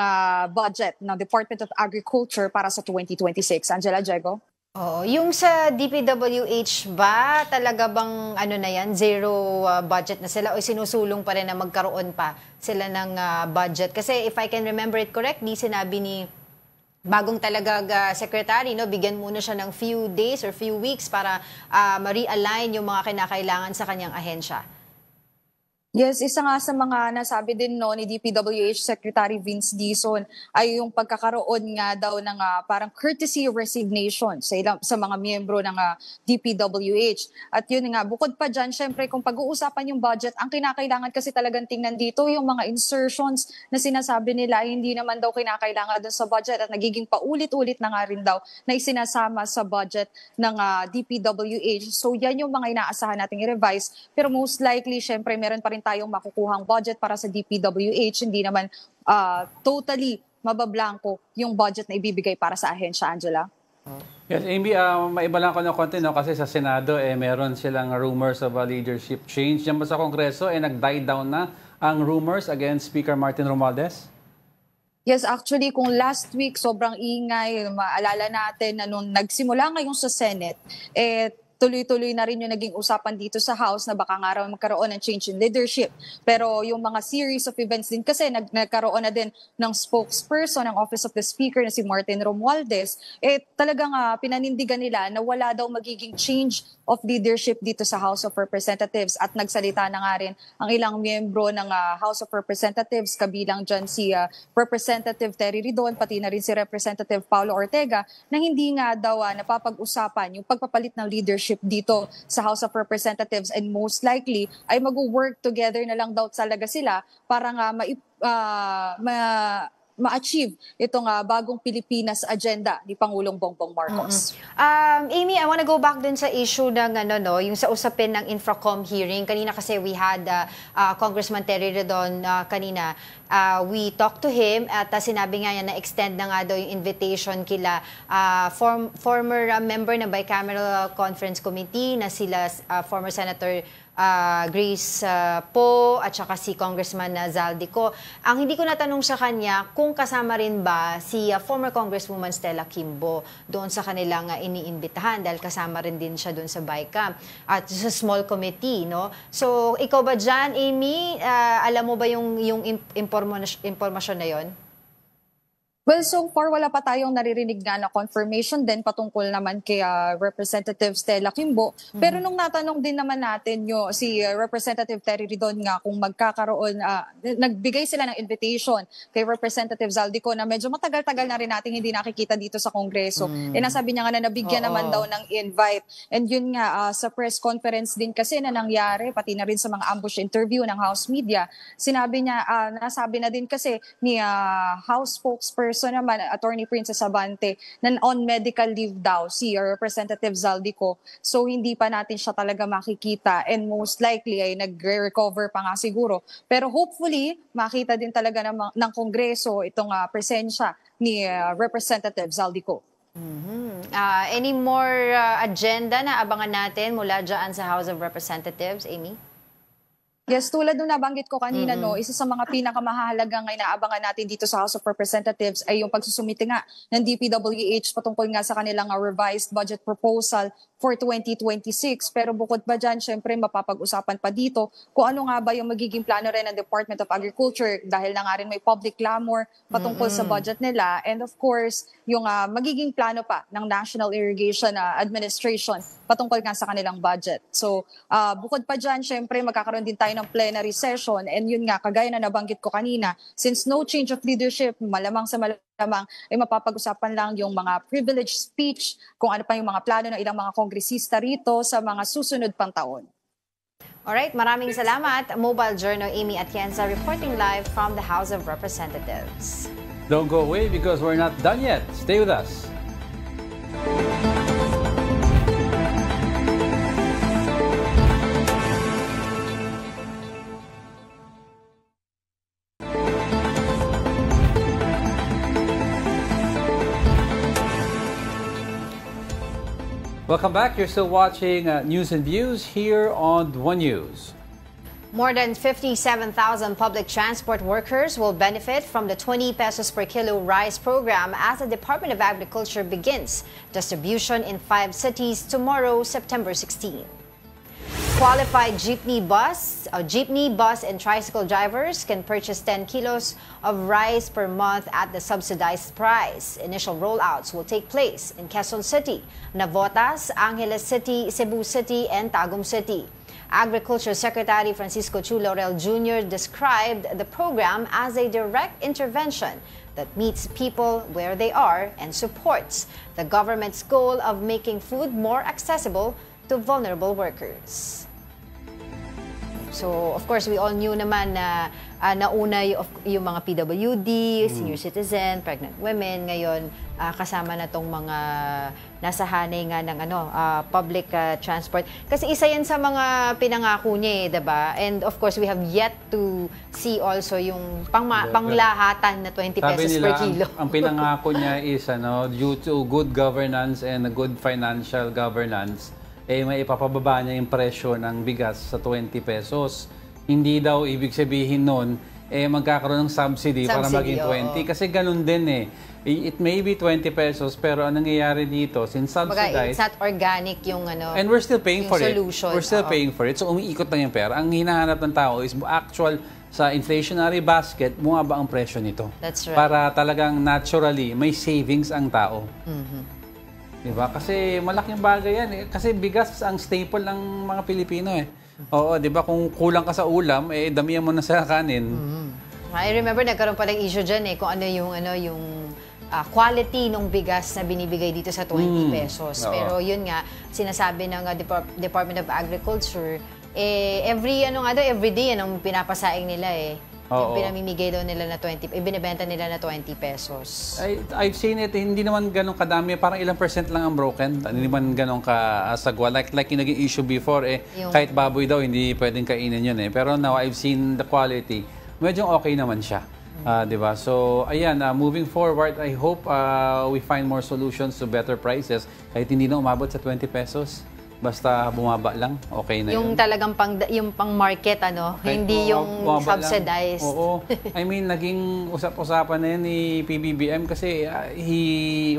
budget ng Department of Agriculture para sa 2026. Angela, Diego? Oo, yung sa DPWH ba, talaga bang ano na yan, zero budget na sila o sinusulong pa rin na magkaroon pa sila ng budget? Kasi if I can remember it correctly, sinabi ni bagong talaga secretary, no, bigyan muna siya ng few days or few weeks para ma-realign yung mga kinakailangan sa kanyang ahensya. Yes, isa nga sa mga nasabi din ni DPWH Secretary Vince Dizon ay yung pagkakaroon nga daw ng parang courtesy resignation sa mga miyembro ng DPWH. At yun nga, bukod pa dyan, syempre kung pag-uusapan yung budget, ang kinakailangan kasi talagang tingnan dito yung mga insertions na sinasabi nila hindi naman daw kinakailangan doon sa budget at nagiging paulit-ulit na nga rin daw na isinasama sa budget ng DPWH. So yan yung mga inaasahan nating i-revise. Pero most likely, syempre meron pa rin tayong makukuhang budget para sa DPWH. Hindi naman totally mabablanko yung budget na ibibigay para sa ahensya, Angela. Yes, Amy, maiba lang ko ng konti, no? Kasi sa Senado, meron silang rumors of a leadership change. Diyan ba sa Kongreso, nag-die down na ang rumors against Speaker Martin Romualdez? Yes, actually, kung last week sobrang ingay, maalala natin na nung nagsimula ngayon sa Senate, tuloy-tuloy na rin yung naging usapan dito sa House na baka nga raw magkaroon ng change in leadership. Pero yung mga series of events din kasi nagkaroon na din ng spokesperson ng Office of the Speaker na si Martin Romualdez, talagang pinanindigan nila na wala daw magiging change of leadership dito sa House of Representatives. At nagsalita na nga rin ang ilang miyembro ng House of Representatives, kabilang dyan si Representative Terry Ridon, pati na rin si Representative Paulo Ortega, na hindi nga daw napapag-usapan yung pagpapalit ng leadership dito sa House of Representatives, and most likely ay mag-work together na lang daw talaga sila para nga ma-achieve itong bagong Pilipinas agenda ni Pangulong Bongbong Marcos. Amy, I want to go back dun sa issue ng yung sa usapin ng Infracom hearing. Kanina kasi we had Congressman Terry Ridon kanina. We talked to him at sinabi nga niya na extend na nga daw yung invitation kila former member ng Bicameral Conference Committee na sila former Senator Grace Poe at saka si Congressman Zaldico. Ang hindi ko natanong sa kanya kung kasama rin ba si former Congresswoman Stella Kimbo doon sa kanilang iniimbitahan dahil kasama rin din siya doon sa BICAM at sa small committee, no? So ikaw ba dyan, Amy, alam mo ba yung impormasyon na yon? Well, so far wala pa tayong naririnig na confirmation din patungkol naman kay Representative Stella Kimbo. Pero nung natanong din naman natin si Representative Terry Ridon nga kung magkakaroon, nagbigay sila ng invitation kay Representative Zaldico na medyo matagal-tagal na rin natin hindi nakikita dito sa Kongreso. Nasabi niya nga na nabigyan naman daw ng invite. And yun nga, sa press conference din kasi na nangyari, pati na rin sa mga ambush interview ng House media, sinabi niya, nasabi na din kasi ni House spokesperson naman, Attorney Princess Abante, na on medical leave daw si Representative Zaldico. So hindi pa natin siya talaga makikita and most likely ay nag-recover pa nga siguro. Pero hopefully, makita din talaga ng Kongreso itong presensya ni Representative Zaldico. Any more agenda na abangan natin mula dyan sa House of Representatives, Amy? Yes, tulad nung nabanggit ko kanina, no, isa sa mga pinakamahalagang inaabangan natin dito sa House of Representatives ay yung pagsusumite nga ng DPWH patungkol nga sa kanilang revised budget proposal for 2026. Pero bukod pa dyan, syempre mapapag-usapan pa dito kung ano nga ba yung magiging plano rin ng Department of Agriculture dahil na nga rin may public clamor patungkol sa budget nila. And of course, yung magiging plano pa ng National Irrigation Administration patungkol nga sa kanilang budget. So, bukod pa dyan, syempre magkakaroon din tayo ng plenary session and yun nga, kagaya na nabanggit ko kanina, since no change of leadership, malamang sa malamang ay mapapag-usapan lang yung mga privilege speech, kung ano pa yung mga plano ng ilang mga kongresista rito sa mga susunod pang taon. Alright, maraming salamat. Mobile Journal Amy Atienza reporting live from the House of Representatives. Don't go away because we're not done yet. Stay with us. Welcome back. You're still watching News and Views here on One News. More than 57,000 public transport workers will benefit from the 20 pesos per kilo rice program as the Department of Agriculture begins distribution in 5 cities tomorrow, September 16. Qualified jeepney, bus, and tricycle drivers can purchase 10 kilos of rice per month at the subsidized price. Initial rollouts will take place in Quezon City, Navotas, Angeles City, Cebu City, and Tagum City. Agriculture Secretary Francisco Chu Laurel Jr. described the program as a direct intervention that meets people where they are and supports the government's goal of making food more accessible to vulnerable workers. So, of course, we all knew naman na nauna yung mga PWD, senior citizen, pregnant women. Ngayon, kasama na tong mga nasa hanay nga ng public transport. Kasi isa yan sa mga pinangako niya, diba? And of course, we have yet to see also yung panglahatan na 20 pesos per kilo. Ang pinangako niya is due to good governance and good financial governance, may ipapababa niya yung presyo ng bigas sa 20 pesos. Hindi daw ibig sabihin nun, magkakaroon ng subsidy para maging 20. Kasi ganun din It may be 20 pesos, pero ang nangyayari dito, since subsidized... It's not organic yung and we're still paying for solution. It. We're still paying for it. So umiikot lang yung pera. Ang hinahanap ng tao is actual sa inflationary basket, bumaba ang presyo nito. That's right. Para talagang naturally, may savings ang tao. Diba? Kasi malaking bagay yan. Kasi bigas ang staple ng mga Pilipino Oo, diba? Kung kulang ka sa ulam, damihan mo na sa kanin. I remember nagkaroon pa ng issue dyan kung ano yung quality ng bigas na binibigay dito sa 20 pesos. Pero yun nga, sinasabi ng Department of Agriculture, every day ang pinapasaing nila Yung pinamimigay daw nila na 20, ibinibenta nila na 20 pesos. I've seen it, hindi naman ganun kadami, parang ilang percent lang ang broken. Hindi naman ganun kasagwa. Like yung naging issue before, kahit baboy daw, hindi pwedeng kainin yun Pero now, I've seen the quality. Medyo okay naman siya. Diba? So, ayan, moving forward, I hope we find more solutions to better prices. Kahit hindi na umabot sa 20 pesos. Basta bumaba lang, okay na yung yun. Talagang yung pang-market, hindi yung subsidized. Oo. I mean, naging usap-usapan na yan ni PBBM kasi he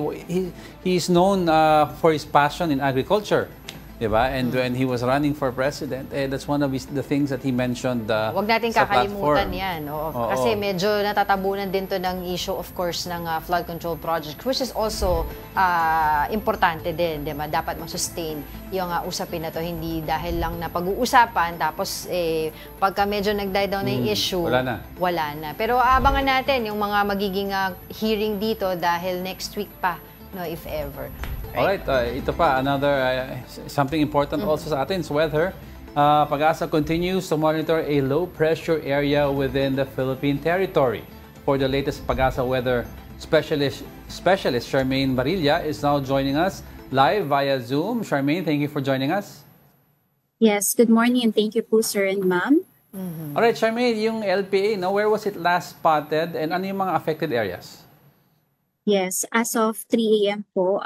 is known for his passion in agriculture. Diba? And when he was running for president, that's one of the things that he mentioned Huwag natin sa kakalimutan platform. yan. Kasi medyo natatabunan din to ng issue, of course, ng flood control project, which is also importante din. Diba? Dapat ma-sustain yung usapin na to. Hindi dahil lang na pag-uusapan, tapos pagka medyo nag-die down na yung issue, wala na. Pero abangan natin yung mga magiging hearing dito dahil next week pa, if ever. Alright, ito pa, another something important also sa atin, weather. Pag-asa continues to monitor a low-pressure area within the Philippine territory. For the latest Pag-asa weather specialist Charmaine Barilla is now joining us live via Zoom. Charmaine, thank you for joining us. Yes, good morning and thank you po, sir and ma'am. Alright, Charmaine, yung LPA, where was it last spotted and ano yung mga affected areas? Yes, as of 3 a.m. po,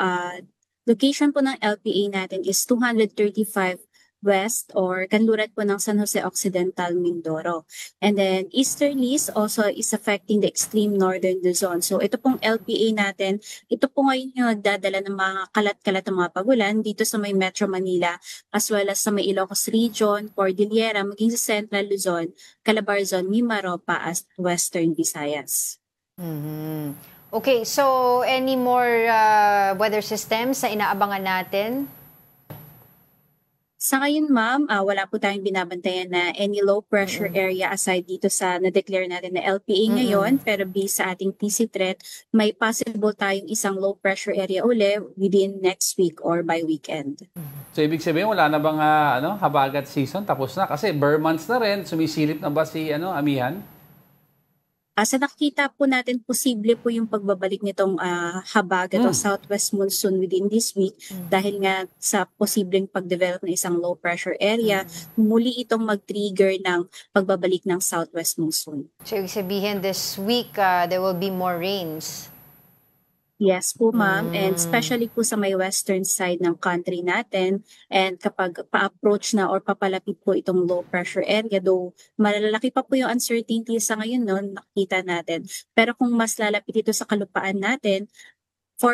location po ng LPA natin is 235 west or kanluran po ng San Jose Occidental, Mindoro. And then easterlies also is affecting the extreme northern Luzon. So ito pong LPA natin, ito po ngayon yung nagdadala ng mga kalat-kalat ng mga pagulan dito sa may Metro Manila as well as sa may Ilocos Region, Cordillera, maging sa Central Luzon, Calabarzon, Mimaropa at Western Visayas. Okay, so any more weather systems na inaabangan natin? Sa ngayon, ma'am, wala po tayong binabantayan na any low pressure area aside dito sa na-declare natin na LPA ngayon. Pero based sa ating TC threat, may possible tayong isang low pressure area uli within next week or by weekend. So ibig sabihin, wala na bang habagat season? Tapos na? Kasi bare months na rin. Sumisilip na ba si Amihan? Sa nakita po natin, posible po yung pagbabalik nitong habagat o southwest monsoon within this week dahil nga sa posibleng pag-develop ng isang low pressure area, muli itong mag-trigger ng pagbabalik ng southwest monsoon. So ibig sabihin this week there will be more rains? Yes po, ma'am. And especially po sa may western side ng country natin. And kapag pa-approach na or papalapit po itong low pressure area, though malalaki pa po yung uncertainty sa ngayon noon, nakita natin. Pero kung mas lalapit ito sa kalupaan natin, for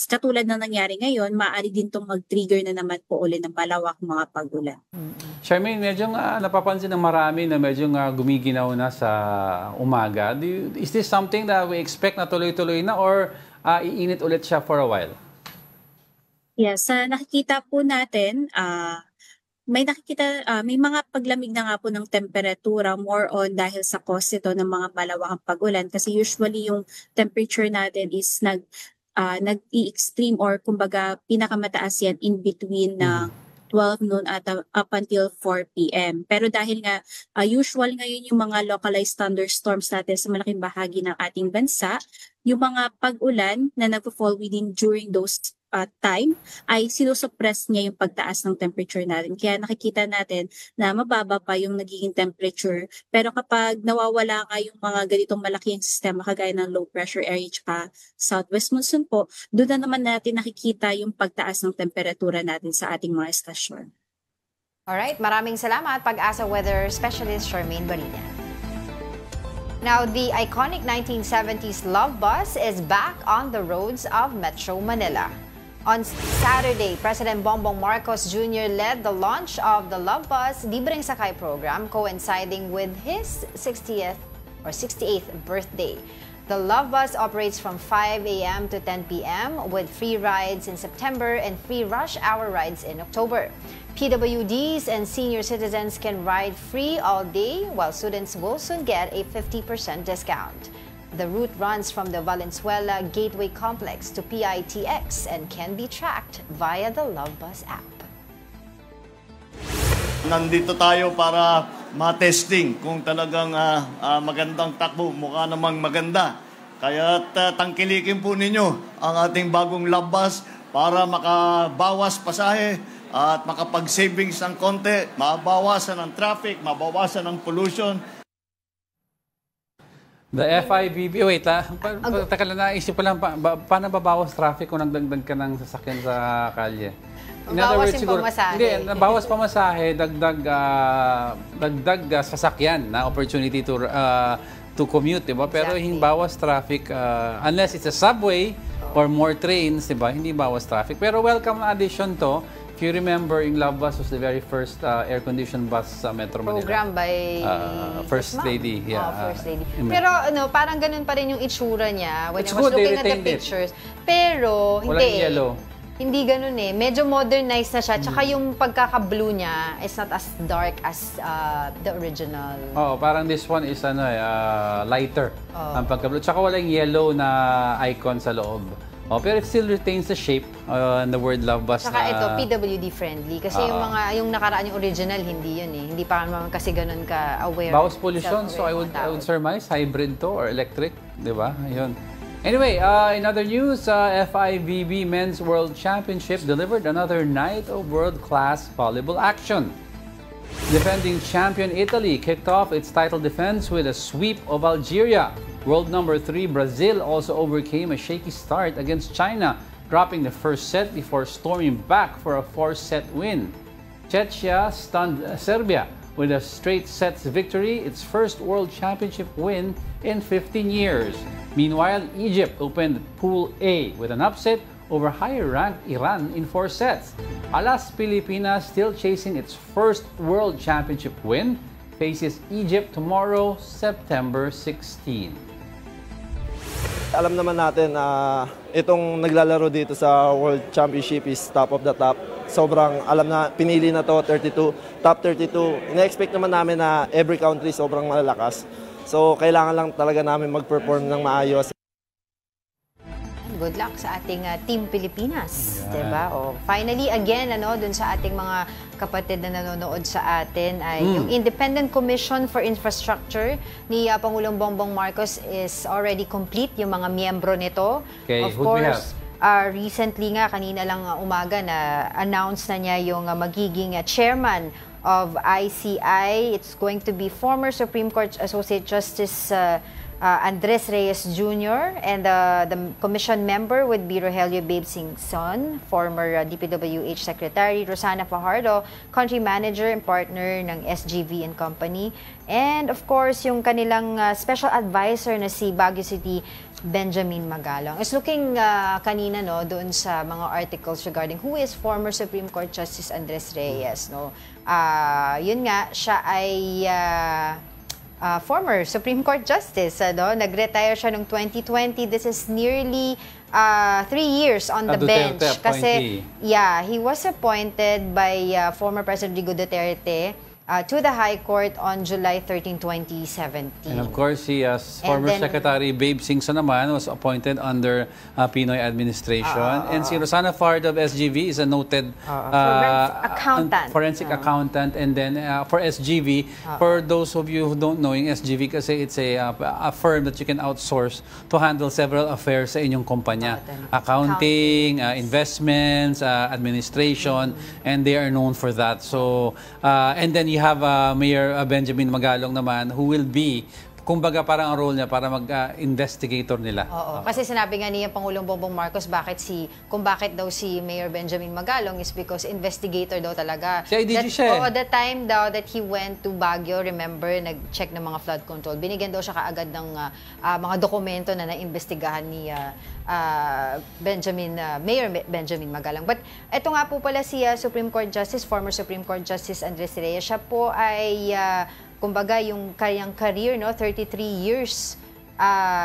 katulad na nangyari ngayon, maaari din itong mag-trigger na naman po ulit ng malawak mga pagulan. Charmaine, medyo napapansin ng marami na medyo gumiginaw na sa umaga. Is this something that we expect na tuloy-tuloy na or iinit ulit siya for a while? Yes, nakikita po natin, may mga paglamig na nga po ng temperatura more on dahil sa cause ito ng mga malawakang pagulan kasi usually yung temperature natin is nag-i-extreme or kumbaga pinakamataas yan in between 12 noon at up until 4 p.m. Pero dahil nga usual ngayon yung mga localized thunderstorms natin sa malaking bahagi ng ating bansa, yung mga pag-ulan na nagpo-fall during those time ay sinusuppress niya yung pagtaas ng temperature natin. Kaya nakikita natin na mababa pa yung nagiging temperature. Pero kapag nawawala nga yung mga ganitong malaking sistema kagaya ng low pressure area at southwest monsoon po, doon na naman natin nakikita yung pagtaas ng temperatura natin sa ating mga estasyon. Alright, maraming salamat Pag-asa Weather Specialist Charmaine Barilla. Now, the iconic 1970s Love Bus is back on the roads of Metro Manila. On Saturday, President Bongbong Marcos Jr. led the launch of the Love Bus Libreng Sakay program coinciding with his 60th or 68th birthday. The Love Bus operates from 5 a.m. to 10 p.m. with free rides in September and free rush hour rides in October. PWDs and senior citizens can ride free all day, while students will soon get a 50% discount. The route runs from the Valenzuela Gateway Complex to PITX and can be tracked via the Love Bus app. Nandito tayo para ma-testing kung talagang magandang takbo, mukha namang maganda. Kaya tangkilikin po ninyo ang ating bagong Love Bus para makabawas pasahe at makapag-savings ng konti, mabawasan ang traffic, mabawasan ang pollution. The FIVB, wait taka lang, naisip ko lang, paano babawas traffic kung nagdagdag ka ng sasakyan sa kalye? Bawas yung pamasahe. Hindi, bawas pamasahe, dagdag sasakyan na opportunity to commute, diba? Pero hindi bawas traffic, unless it's a subway or more trains, diba? Hindi bawas traffic. Pero welcome na addition to. If you remember, yung Love Bus was the very first air-conditioned bus sa Metro Manila. Program by First Lady. Yeah, First Lady. Pero parang ganun pa rin yung itsura niya when I was looking at the pictures. Pero walang yellow. Hindi ganun eh. Medyo modernized na siya. Tsaka yung pagkaka-blue niya is not as dark as the original. Parang this one is lighter ang pagka-blue. Tsaka walang yellow na icon sa loob. Pero it still retains the shape and the word Love Bus. Saka ito, PWD friendly. Kasi yung nakaraan yung original, hindi yun eh. Hindi pa naman kasi ganun ka-aware. Bawas pollution, so I would surmise hybrid to or electric. Diba? Ayun. Anyway, in other news, FIVB Men's World Championship delivered another night of world-class volleyball action. Defending champion Italy kicked off its title defense with a sweep of Algeria. World number 3 Brazil also overcame a shaky start against China, dropping the first set before storming back for a 4-set win. Czechia stunned Serbia with a straight sets victory, its first World Championship win in 15 years. Meanwhile, Egypt opened Pool A with an upset over higher-ranked Iran in 4 sets. Alas, Pilipinas, still chasing its first World Championship win, faces Egypt tomorrow, September 16. Alam naman natin itong naglalaro dito sa World Championship is top of the top. Sobrang alam na pinili na to, 32, top 32. Ina-expect naman namin na every country sobrang malalakas. So kailangan lang talaga namin mag-perform ng maayos. Good luck sa ating Team Pilipinas, diba? Finally, again, dun sa ating mga kapatid na nanonood sa atin ay yung Independent Commission for Infrastructure ni Pangulong Bongbong Marcos is already complete, yung mga miyembro nito. Okay, of course, recently nga, kanina lang umaga na announce na niya yung magiging chairman of ICI. It's going to be former Supreme Court Associate Justice Andres Reyes Jr. and the commission member would be Rogelio Babesingson, former DPWH Secretary, Rosana Fajardo, country manager and partner ng SGV and Company, and of course yung kanilang special advisor na si Baguio City Benjamin Magalong. Is looking kanina doon sa mga articles regarding who is former Supreme Court Justice Andres Reyes. Yun nga, siya ay former Supreme Court Justice. Nag-retire siya noong 2020. This is nearly 3 years on the bench. Kasi, he was appointed by former President Rodrigo Duterte to the High Court on July 13, 2017. And of course, si former Secretary Babesingson naman was appointed under Pinoy administration. And si Rosana Fajardo of SGV is a noted forensic accountant. And then for SGV, for those of you who don't know, yung SGV kasi it's a firm that you can outsource to handle several affairs sa inyong kumpanya. Accounting, investments, administration, and they are known for that. So, and then you have Mayor Benjamin Magalong naman who will be, kumbaga parang ang role niya para mag-investigator nila. Kasi sinabi nga niya Pangulong Bongbong Marcos kung bakit daw si Mayor Benjamin Magalong is because investigator daw talaga. Si IDG siya. The time daw that he went to Baguio, remember, nag-check ng mga flood control, binigyan daw siya kaagad ng mga dokumento na naimbestigahan ni Mayor Benjamin Magalong. But eto nga po pala si Supreme Court Justice, former Supreme Court Justice Andres Reyes, siya po ay kumbaga yung kanyang career 33 years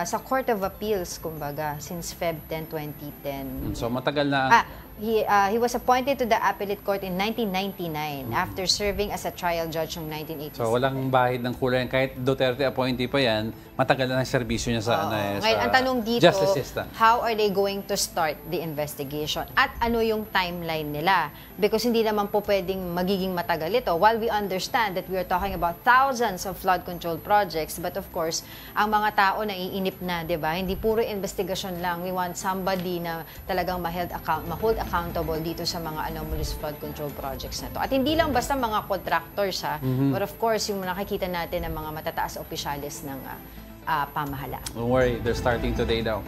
sa Court of Appeals, kumbaga, since Feb 10, 2010. So matagal na. He was appointed to the Appellate Court in 1999 after serving as a trial judge noong 1986. So walang bahid ng kulay. Kahit Duterte appointee pa yan, matagal na ng serbisyo niya sa, ngayon, ang tanong dito, justice system. How are they going to start the investigation? At ano yung timeline nila? Because hindi naman po pwedeng magiging matagal ito. While we understand that we are talking about thousands of flood control projects, but of course, ang mga tao na iinip na, di ba? Hindi puro investigation lang. We want somebody na talagang ma-hold accountable dito sa mga anomalous flood control projects na to. At hindi lang basta mga contractors, but of course, yung nakikita natin ng mga matataas opisyalis ng pamahalaan. Don't worry, they're starting today daw.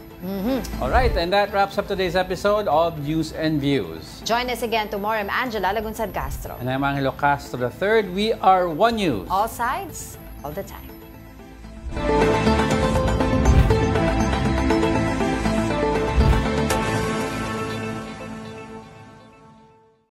All right, and that wraps up today's episode of News and Views. Join us again tomorrow. I'm Angela Lagunsad Castro. And I'm Angelo Castro III. We are One News. All sides, all the time.